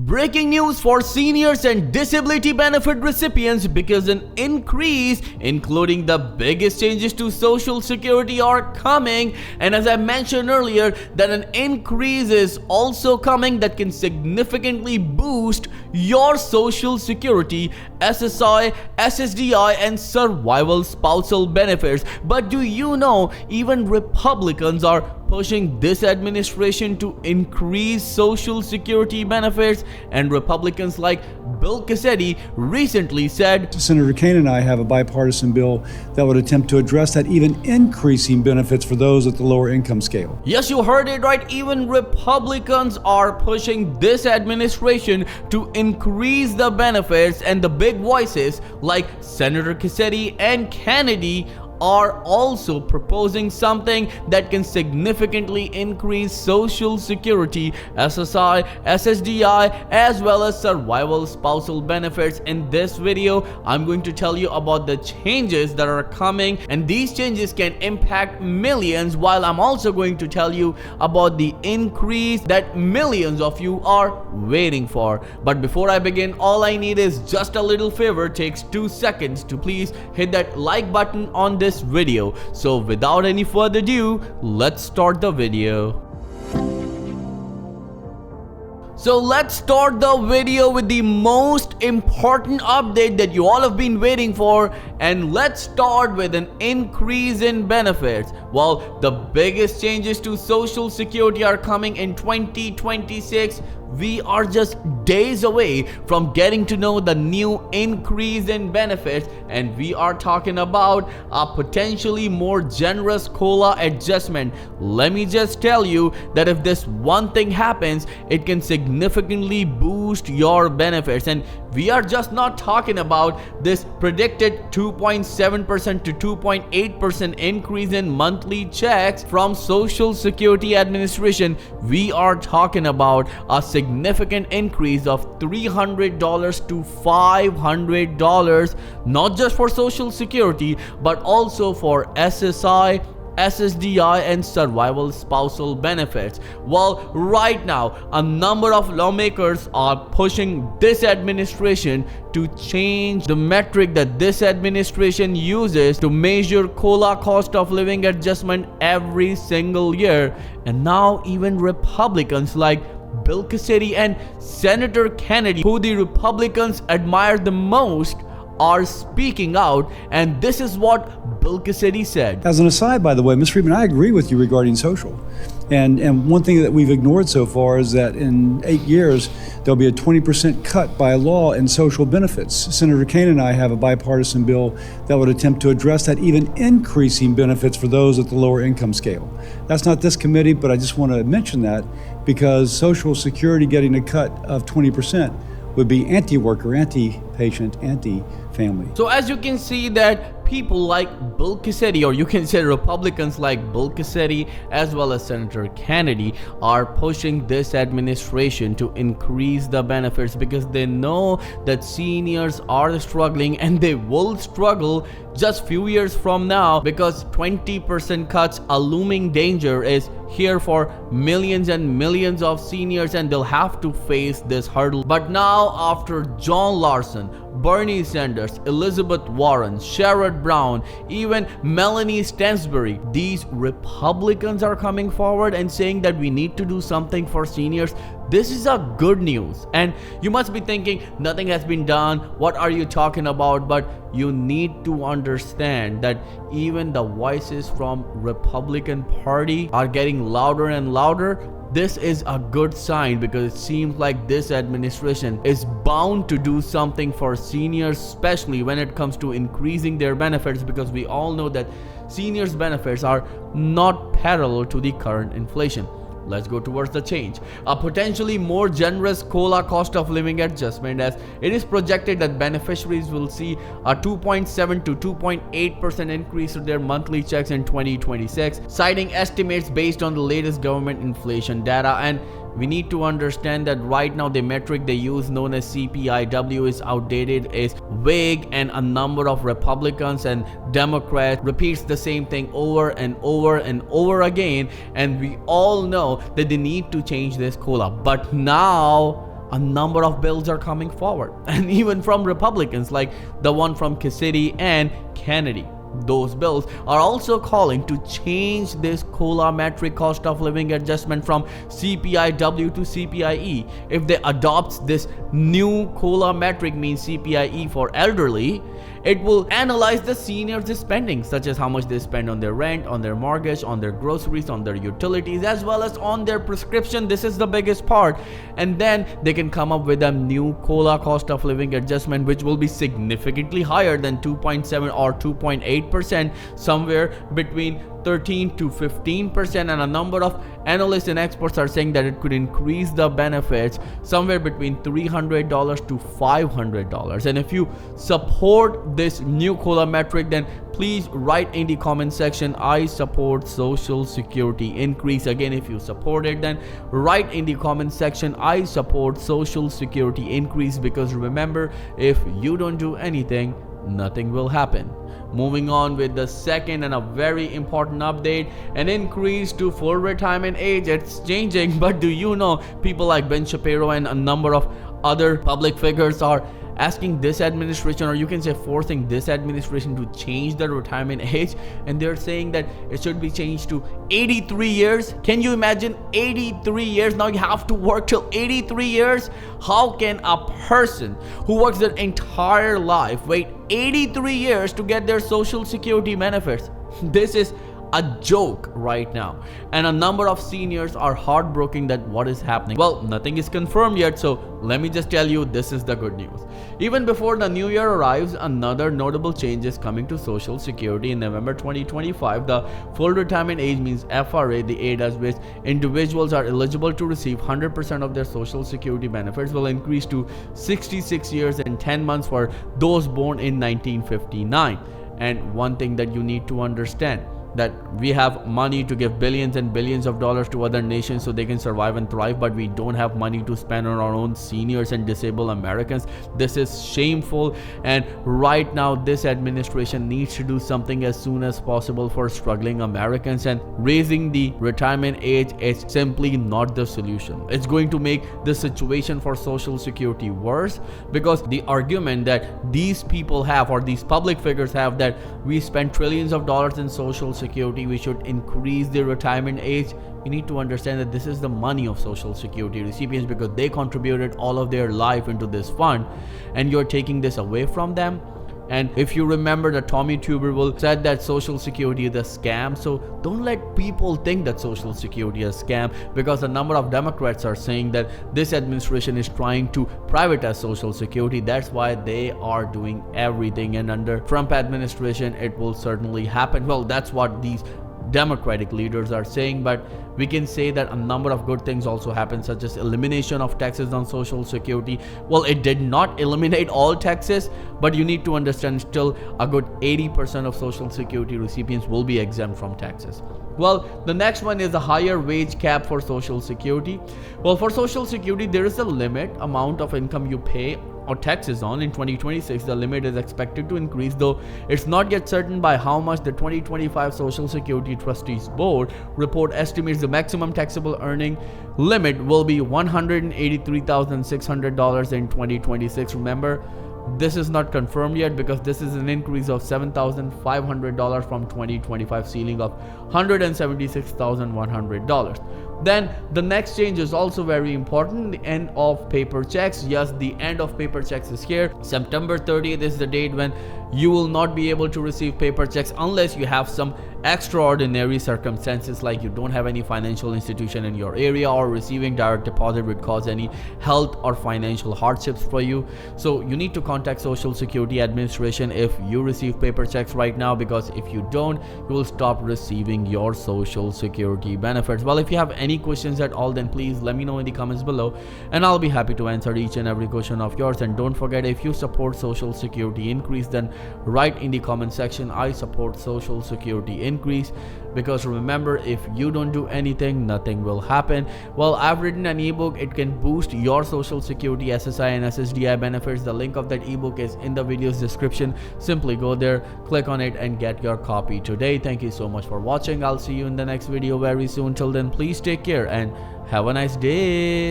Breaking news for seniors and disability benefit recipients because an increase, including the biggest changes to Social Security, are coming. And as I mentioned earlier, that an increase is also coming that can significantly boost your Social Security, SSI, SSDI, and survival spousal benefits. But do you know, even Republicans are pushing this administration to increase Social Security benefits, and Republicans like Bill Cassidy recently said, Senator Kane and I have a bipartisan bill that would attempt to address that, even increasing benefits for those at the lower income scale. Yes, you heard it right. Even Republicans are pushing this administration to increase the benefits, and the big voices like Senator Cassidy and Kennedy are also proposing something that can significantly increase Social Security, SSI, SSDI, as well as survival spousal benefits. In this video, I'm going to tell you about the changes that are coming, and these changes can impact millions, while I'm also going to tell you about the increase that millions of you are waiting for. But before I begin, all I need is just a little favor. It takes 2 seconds to please hit that like button on this video. So without any further ado, let's start the video. So let's start the video with the most important update that you all have been waiting for, and let's start with an increase in benefits. Well, the biggest changes to Social Security are coming in 2026. We are just days away from getting to know the new increase in benefits, and we are talking about a potentially more generous COLA adjustment. Let me just tell you that if this one thing happens, it can significantly boost your benefits. And we are just not talking about this predicted 2.7% to 2.8% increase in monthly checks from Social Security Administration. We are talking about a significant increase of $300 to $500, not just for Social Security, but also for SSI, SSDI, and survival spousal benefits. Well, right now, a number of lawmakers are pushing this administration to change the metric that this administration uses to measure COLA, cost of living adjustment, every single year. And now even Republicans like Bill Cassidy and Senator Kennedy, who the Republicans admire the most, are speaking out, and this is what Bill Cassidy said. As an aside, by the way, Ms. Friedman, I agree with you regarding social. And one thing that we've ignored so far is that in 8 years, there'll be a 20% cut by law in social benefits. Senator Kane and I have a bipartisan bill that would attempt to address that, even increasing benefits for those at the lower income scale. That's not this committee, but I just want to mention that because Social Security getting a cut of 20% would be anti-worker, anti-patient, anti-family. So as you can see that people like Bill Cassidy, or you can say Republicans like Bill Cassidy as well as Senator Kennedy, are pushing this administration to increase the benefits because they know that seniors are struggling, and they will struggle just few years from now because 20% cuts, a looming danger, is here for millions and millions of seniors, and they'll have to face this hurdle. But now, after John Larson, Bernie Sanders, Elizabeth Warren, Sherrod Brown, even Melanie Stansbury, these Republicans are coming forward and saying that we need to do something for seniors. This is a good news. And you must be thinking, nothing has been done, what are you talking about? But you need to understand that even the voices from Republican Party are getting louder and louder. This is a good sign because it seems like this administration is bound to do something for seniors, especially when it comes to increasing their benefits, because we all know that seniors' benefits are not parallel to the current inflation. Let's go towards the change. A potentially more generous COLA, cost of living adjustment, as it is projected that beneficiaries will see a 2.7 to 2.8% increase to their monthly checks in 2026, citing estimates based on the latest government inflation data. And we need to understand that right now the metric they use, known as CPIW, is outdated, is vague, and a number of Republicans and Democrats repeats the same thing over and over and over again, and we all know that they need to change this COLA. But now a number of bills are coming forward, and even from Republicans like the one from Cassidy and Kennedy. Those bills are also calling to change this COLA metric cost of living adjustment from CPIW to CPIE. If they adopt this new COLA metric, means CPIE for elderly, it will analyze the seniors' spending, such as how much they spend on their rent, on their mortgage, on their groceries, on their utilities, as well as on their prescription. This is the biggest part. And then they can come up with a new COLA cost of living adjustment, which will be significantly higher than 2.7 or 2.8%, somewhere between 13 to 15%, and a number of analysts and experts are saying that it could increase the benefits somewhere between $300 to $500. And if you support this new COLA metric, then please write in the comment section, I support Social Security increase. Again, if you support it, then write in the comment section, I support Social Security increase, because remember, if you don't do anything, nothing will happen. Moving on with the second and a very important update, an increase to full retirement age. It's changing, but do you know people like Ben Shapiro and a number of other public figures are asking this administration, or you can say forcing this administration, to change the retirement age, and they're saying that it should be changed to 83 years. Can you imagine 83 years? Now you have to work till 83 years. How can a person who works their entire life wait 83 years to get their Social Security benefits? This is a joke right now, and a number of seniors are heartbroken that what is happening. Well, nothing is confirmed yet, so let me just tell you, this is the good news. Even before the new year arrives, another notable change is coming to Social Security. In November 2025, the full retirement age, means FRA, the age at which individuals are eligible to receive 100% of their Social Security benefits, will increase to 66 years and 10 months for those born in 1959. And one thing that you need to understand, that we have money to give billions and billions of dollars to other nations so they can survive and thrive, but we don't have money to spend on our own seniors and disabled Americans. This is shameful, and right now this administration needs to do something as soon as possible for struggling Americans, and raising the retirement age is simply not the solution. It's going to make the situation for Social Security worse, because the argument that these people have, or these public figures have, that we spend trillions of dollars in Social Security, we should increase the retirement age. You need to understand that this is the money of Social Security recipients, because they contributed all of their life into this fund, and you're taking this away from them. And if you remember, that Tommy Tuberville said that Social Security is a scam. So don't let people think that Social Security is a scam, because a number of Democrats are saying that this administration is trying to privatize Social Security. That's why they are doing everything, and under Trump administration it will certainly happen. Well, that's what these Democratic leaders are saying, but we can say that a number of good things also happened, such as elimination of taxes on Social Security. Well, it did not eliminate all taxes, but you need to understand, still a good 80% of Social Security recipients will be exempt from taxes. Well, the next one is a higher wage cap for Social Security. Well, for Social Security, there is a limit amount of income you pay or taxes on. In 2026, the limit is expected to increase, though it's not yet certain by how much. The 2025 Social Security Trustees Board report estimates the maximum taxable earning limit will be $183,600 in 2026. Remember, this is not confirmed yet, because this is an increase of $7,500 from 2025 ceiling of $176,100. Then the next change is also very important, the end of paper checks. Yes, the end of paper checks is here. September 30th is the date when you will not be able to receive paper checks unless you have some extraordinary circumstances, like you don't have any financial institution in your area, or receiving direct deposit would cause any health or financial hardships for you. So you need to contact Social Security Administration if you receive paper checks right now, because if you don't, you will stop receiving your Social Security benefits. Well, if you have any questions at all, then please let me know in the comments below, and I'll be happy to answer each and every question of yours. And don't forget, if you support Social Security increase, then write in the comment section, I support Social Security increase, because remember, if you don't do anything, nothing will happen. Well, I've written an ebook. It can boost your Social Security SSI and SSDI benefits. The link of that ebook is in the video's description. Simply go there, click on it, and get your copy today. Thank you so much for watching. I'll see you in the next video very soon. Till then, please take care and have a nice day.